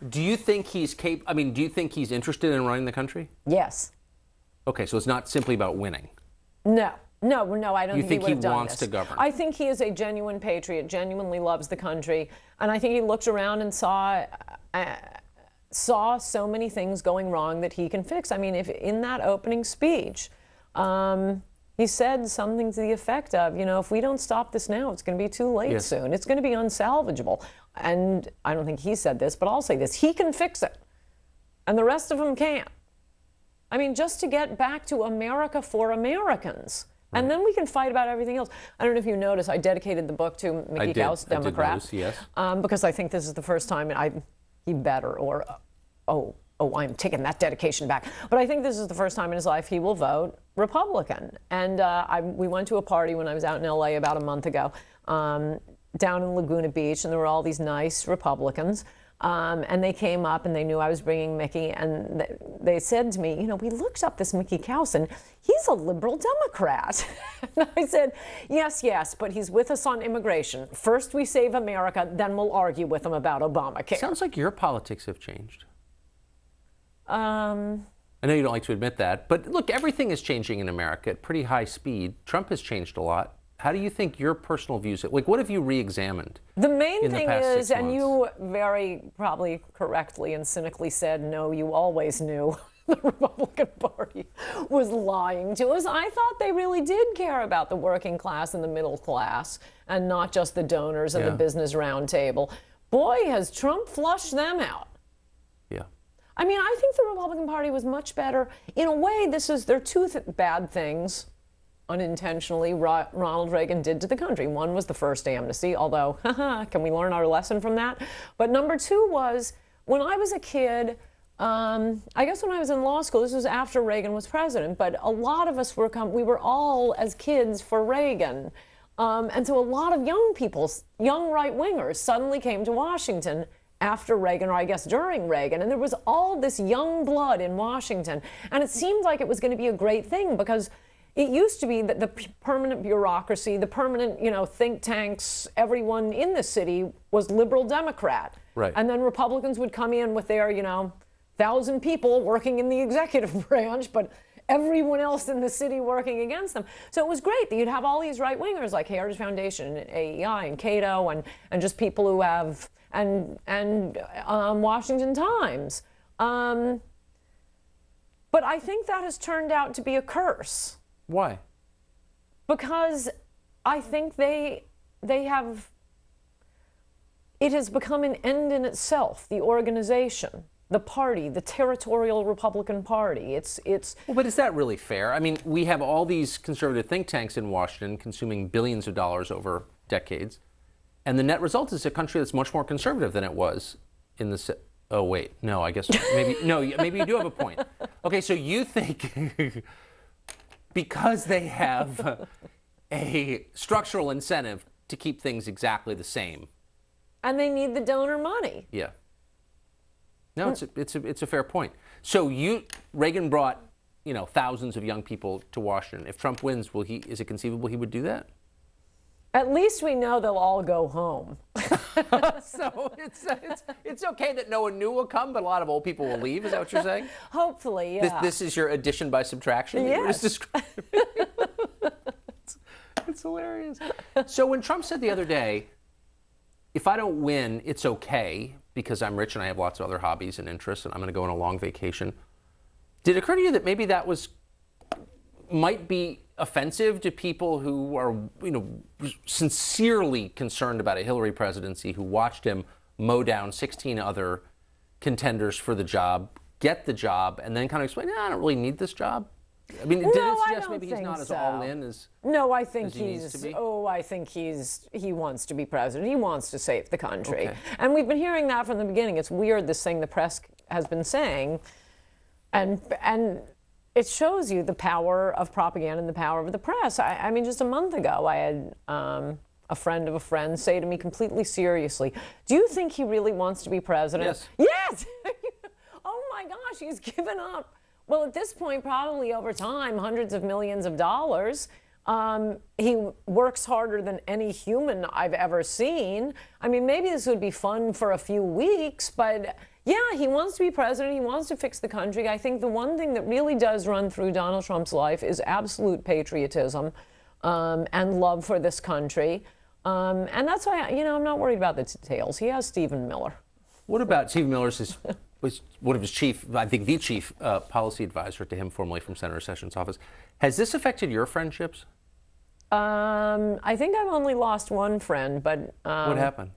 Do you think he's do you think he's interested in running the country? Yes. Okay, so it's not simply about winning. No, I don't think he would have done this. You think he wants to govern? I think he is a genuine patriot, genuinely loves the country, and I think he looked around and saw so many things going wrong that he can fix. I mean, if in that opening speech, he said something to the effect of, if we don't stop this now, it's going to be too late soon. It's going to be unsalvageable. And I don't think he said this, but I'll say this. He can fix it, and the rest of them can't. I mean, just to get back to America for Americans. Right. And then we can fight about everything else. I don't know if you noticed, I dedicated the book to Mickey Kaus, Democrat. I did notice, yes. Because I think this is the first time I'm taking that dedication back. But I think this is the first time in his life he will vote Republican. And we went to a party when I was out in LA about a month ago, down in Laguna Beach, and there were all these nice Republicans. And they came up and they knew I was bringing Mickey, and they said to me, we looked up this Mickey Kaus, and he's a liberal Democrat. And I said, yes, but he's with us on immigration. First we save America, then we'll argue with him about Obamacare. Sounds like your politics have changed. I know you don't like to admit that, but look, everything is changing in America at pretty high speed. Trump has changed a lot. How do you think your personal views, what have you re-examined? The main thing is, and months? you very probably correctly and cynically said, no, you always knew the Republican Party was lying to us. I thought they really did care about the working class and the middle class, and not just the donors and the business roundtable. Boy, has Trump flushed them out. Yeah. I mean, I think the Republican Party was much better. In a way, there are two bad things unintentionally Ronald Reagan did to the country. One was the first amnesty, although, can we learn our lesson from that? But number two was, when I was a kid, I guess when I was in law school, this was after Reagan was president, but a lot of us we were all, as kids, for Reagan. And so a lot of young people, young right-wingers, suddenly came to Washington after Reagan, or I guess during Reagan, and there was all this young blood in Washington. And it seemed like it was going to be a great thing, because it used to be that the permanent bureaucracy, the permanent, think tanks, everyone in the city was liberal Democrat. Right. And then Republicans would come in with their, 1,000 people working in the executive branch, but everyone else in the city working against them. So it was great that you'd have all these right-wingers like Heritage Foundation and AEI and Cato and just people who have, and Washington Times. But I think that has turned out to be a curse. Why? Because I think it has become an end in itself, the organization, the party, the territorial Republican Party. Well, but is that really fair? I mean, we have all these conservative think tanks in Washington consuming billions of dollars over decades, and the net result is a country that's much more conservative than it was in the... Oh, wait. No, I guess maybe... No, maybe you do have a point. Okay, so you think... because they have a structural incentive to keep things exactly the same. And they need the donor money. Yeah. No, it's a fair point. So Reagan brought, thousands of young people to Washington. If Trump wins, is it conceivable he would do that? At least we know they'll all go home. So it's okay that no one new will come, but a lot of old people will leave. Is that what you're saying? Hopefully, yeah. This is your addition by subtraction? That you were just describing? It's hilarious. So when Trump said the other day, if I don't win, it's okay, because I'm rich and I have lots of other hobbies and interests and I'm going to go on a long vacation. Did it occur to you that maybe that might be offensive to people who are, sincerely concerned about a Hillary presidency, who watched him mow down 16 other contenders for the job, get the job, and then kind of explain, I don't really need this job? I mean, did it suggest maybe he's not as all in as No, I think he needs to be? I think he wants to be president. He wants to save the country. Okay. And we've been hearing that from the beginning. It's weird, this thing the press has been saying. And it shows you the power of propaganda and the power of the press. I mean, just a month ago, I had a friend of a friend say to me completely seriously, do you think he really wants to be president? Yes. Yes! Oh my gosh, he's given up. Well, at this point, probably over time, hundreds of millions of dollars. He works harder than any human I've ever seen. I mean, maybe this would be fun for a few weeks, but yeah, he wants to be president. He wants to fix the country. I think the one thing that really does run through Donald Trump's life is absolute patriotism and love for this country. And that's why, I'm not worried about the details. He has Stephen Miller. What about Stephen Miller's was one of his chief, I think the chief policy advisor to him, formerly from Senator Sessions' office. Has this affected your friendships? I think I've only lost one friend, but... what happened?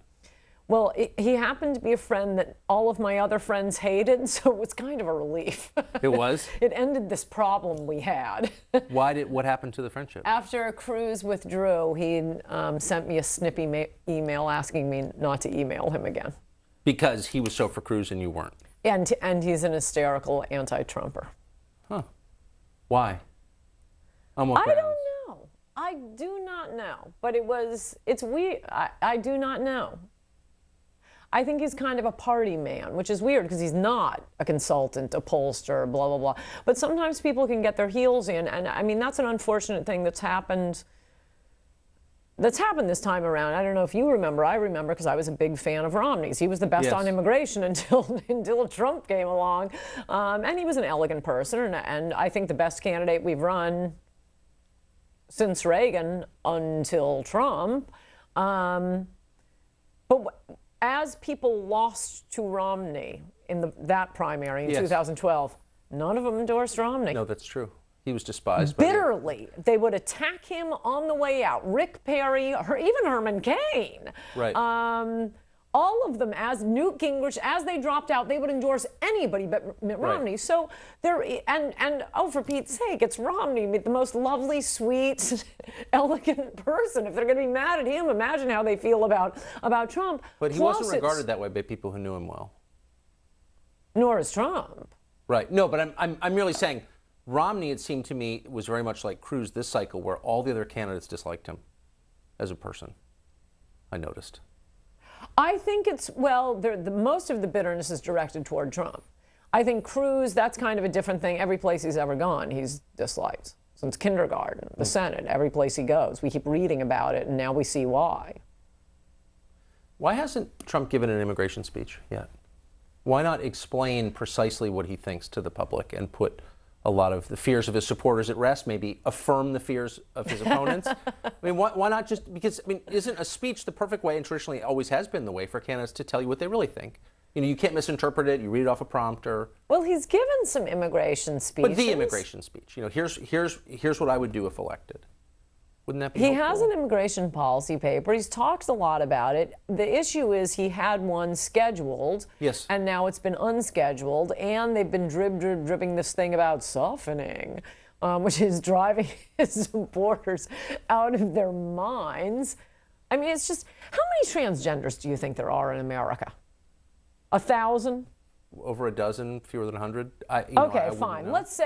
Well, he happened to be a friend that all of my other friends hated, so it was kind of a relief. It was? It ended this problem we had. What happened to the friendship? After Cruz withdrew, he sent me a snippy email asking me not to email him again. Because he was so for Cruz and you weren't? And he's an hysterical anti-Trumper. Huh. Why? On what I grounds? don't know. I do not know. But it's weird. I do not know. I think he's kind of a party man, which is weird because he's not a consultant, a pollster, blah, blah, blah. But sometimes people can get their heels in. And I mean, that's an unfortunate thing that's happened this time around. I don't know if you remember. I remember because I was a big fan of Romney's. He was the best on immigration until Trump came along. And he was an elegant person. And I think the best candidate we've run since Reagan until Trump. But as people lost to Romney in that primary in 2012, none of them endorsed Romney. No, that's true. He was despised. Bitterly. They would attack him on the way out. Rick Perry, even Herman Cain. Right. All of them, as Newt Gingrich, as they dropped out, they would endorse anybody but Mitt Romney. Right. So for Pete's sake, it's Romney, the most lovely, sweet, elegant person. If they're going to be mad at him, imagine how they feel about Trump. But he wasn't regarded that way by people who knew him well. Nor is Trump. Right. No, but I'm merely saying Romney, it seemed to me, was very much like Cruz this cycle, where all the other candidates disliked him as a person. I noticed. I think most of the bitterness is directed toward Trump. I think Cruz, that's kind of a different thing. Every place he's ever gone, he's disliked. Since kindergarten, the Senate, every place he goes. We keep reading about it, and now we see why. Why hasn't Trump given an immigration speech yet? Why not explain precisely what he thinks to the public and put a lot of the fears of his supporters at rest, maybe affirm the fears of his opponents? I mean, why not just, because, I mean, isn't a speech the perfect way, and traditionally always has been the way for candidates to tell you what they really think? You can't misinterpret it, you read it off a prompter. Well, he's given some immigration speeches. But the immigration speech, here's what I would do if elected. Wouldn't that be helpful? He helpful? has an immigration policy paper. He's talked a lot about it. The issue is he had one scheduled, yes, and now it's been unscheduled, and they've been dripping this thing about softening, which is driving his supporters out of their minds. I mean, it's just, how many transgenders do you think there are in America? 1,000? Over a dozen, fewer than 100. Okay, fine. Let's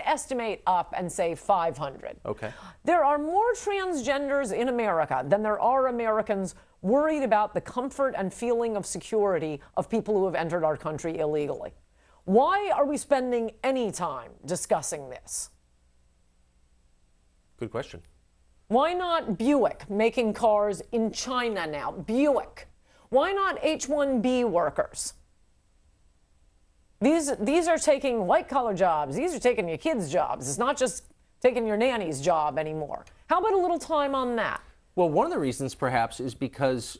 estimate up and say 500. Okay. There are more transgenders in America than there are Americans worried about the comfort and feeling of security of people who have entered our country illegally. Why are we spending any time discussing this? Good question. Why not Buick making cars in China now? Buick. Why not H-1B workers? These are taking white-collar jobs. These are taking your kids' jobs. It's not just taking your nanny's job anymore. How about a little time on that? Well, one of the reasons, perhaps, is because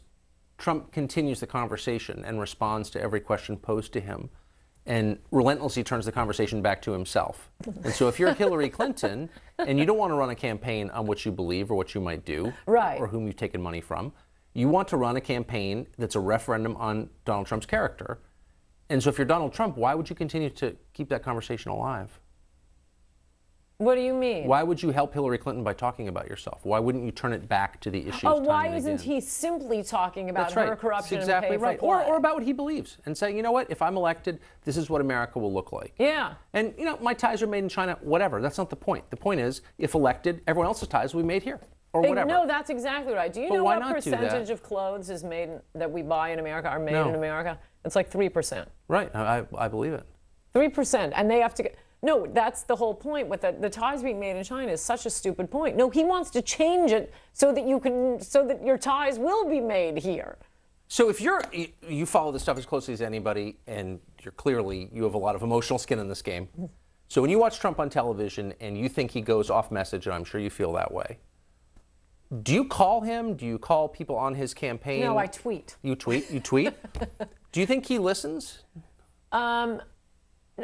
Trump continues the conversation and responds to every question posed to him and relentlessly turns the conversation back to himself. And so if you're Hillary Clinton and you don't want to run a campaign on what you believe or what you might do, right, or whom you've taken money from, you want to run a campaign that's a referendum on Donald Trump's character. And so if you're Donald Trump, why would you continue to keep that conversation alive? What do you mean? Why would you help Hillary Clinton by talking about yourself? Why wouldn't you turn it back to the issues? Oh, why time and isn't again? he simply talking about That's right. her corruption That's exactly and pay right. for play? Or about what he believes and saying, you know what, if I'm elected, this is what America will look like. Yeah. And, you know, my ties are made in China, whatever. That's not the point. The point is, if elected, everyone else's ties will be made here. Or whatever. No, that's exactly right. Do you know why what not do that? percentage of clothes is made that we buy in America are made in America? It's like 3%. Right. I believe it. 3%. And they have to get... No, that's the whole point with the ties being made in China is such a stupid point. No, he wants to change it so that your ties will be made here. So if you follow this stuff as closely as anybody, and you have a lot of emotional skin in this game. So when you watch Trump on television and you think he goes off message, and I'm sure you feel that way, do you call him? Do you call people on his campaign? No, I tweet. You tweet? You tweet? Do you think he listens?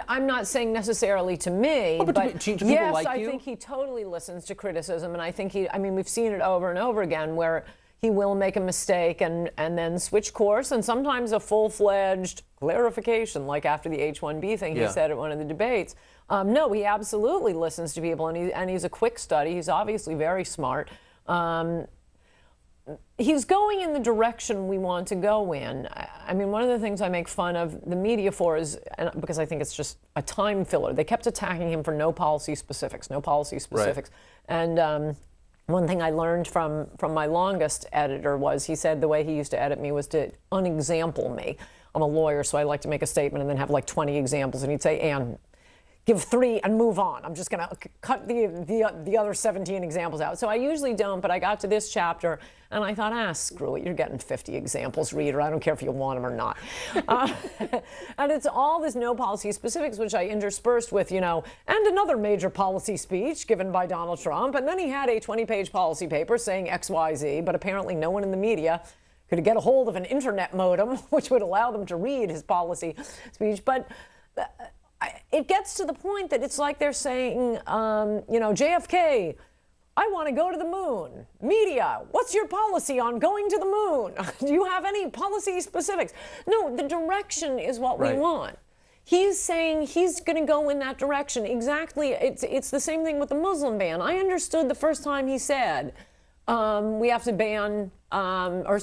I'm not saying necessarily to me, but but do people yes, like I you? think he totally listens to criticism, and I think we've seen it over and over again where he will make a mistake and then switch course, and sometimes a full-fledged clarification, like after the H-1B thing he said at one of the debates. No, he absolutely listens to people, and he's a quick study. He's obviously very smart. He's going in the direction we want to go in. I mean, one of the things I make fun of the media for is, because I think it's just a time filler, they kept attacking him for no policy specifics. Right. And one thing I learned from my longest editor was he said the way he used to edit me was to unexample me. I'm a lawyer, so I like to make a statement and then have like 20 examples. And he'd say, Ann, give 3 and move on. I'm just going to cut the other 17 examples out. So I usually don't, but I got to this chapter and I thought, screw it. You're getting 50 examples, reader. I don't care if you want them or not. And it's all this no policy specifics, which I interspersed with, and another major policy speech given by Donald Trump. And then he had a 20-page policy paper saying X, Y, Z, but apparently no one in the media could get a hold of an internet modem, which would allow them to read his policy speech. But it gets to the point that it's like they're saying, JFK, I want to go to the moon. Media, what's your policy on going to the moon? Do you have any policy specifics? No, the direction is what we want. He's saying he's going to go in that direction. Exactly. It's the same thing with the Muslim ban. I understood the first time he said we have to ban or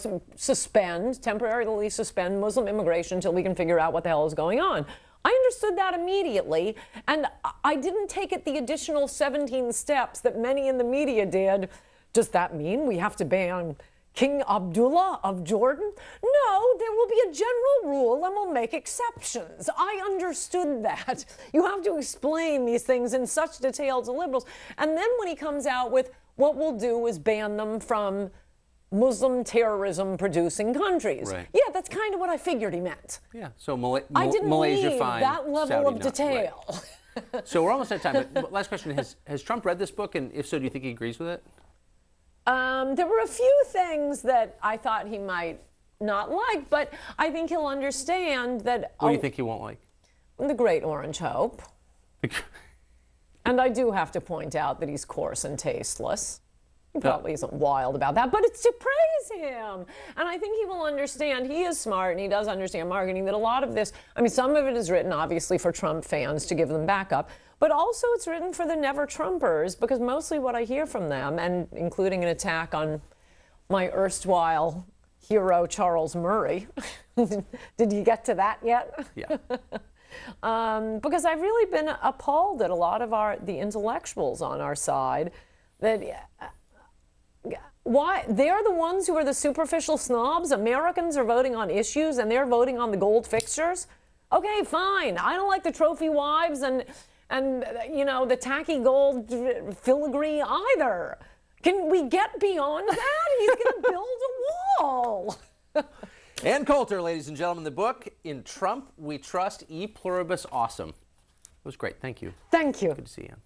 temporarily suspend Muslim immigration until we can figure out what the hell is going on. I understood that immediately, and I didn't take it the additional 17 steps that many in the media did. Does that mean we have to ban King Abdullah of Jordan? No, there will be a general rule and we'll make exceptions. I understood that. You have to explain these things in such detail to liberals. And then when he comes out with what we'll do is ban them from Muslim terrorism producing countries. Right. Yeah, that's kind of what I figured he meant. Yeah, so I didn't Malaysia need fine, that level Saudi of not. detail. Right. So we're almost out of time, but last question, has Trump read this book, and if so, do you think he agrees with it? There were a few things that I thought he might not like, but I think he'll understand that... What do you think he won't like? The Great Orange Hope. And I do have to point out that he's coarse and tasteless. He probably isn't wild about that, but it's to praise him. And I think he will understand, he is smart and he does understand marketing, that a lot of this, some of it is written obviously for Trump fans to give them backup, but also it's written for the never Trumpers, because mostly what I hear from them, and including an attack on my erstwhile hero Charles Murray. Did you get to that yet? Yeah. Because I've really been appalled at a lot of the intellectuals on our side that... Why? They're the ones who are the superficial snobs. Americans are voting on issues and they're voting on the gold fixtures. Okay, fine. I don't like the trophy wives and the tacky gold filigree either. Can we get beyond that? He's going to build a wall. Ann Coulter, ladies and gentlemen, the book, In Trump We Trust, E Pluribus Awesome. It was great. Thank you. Thank you. Good to see you, Ann.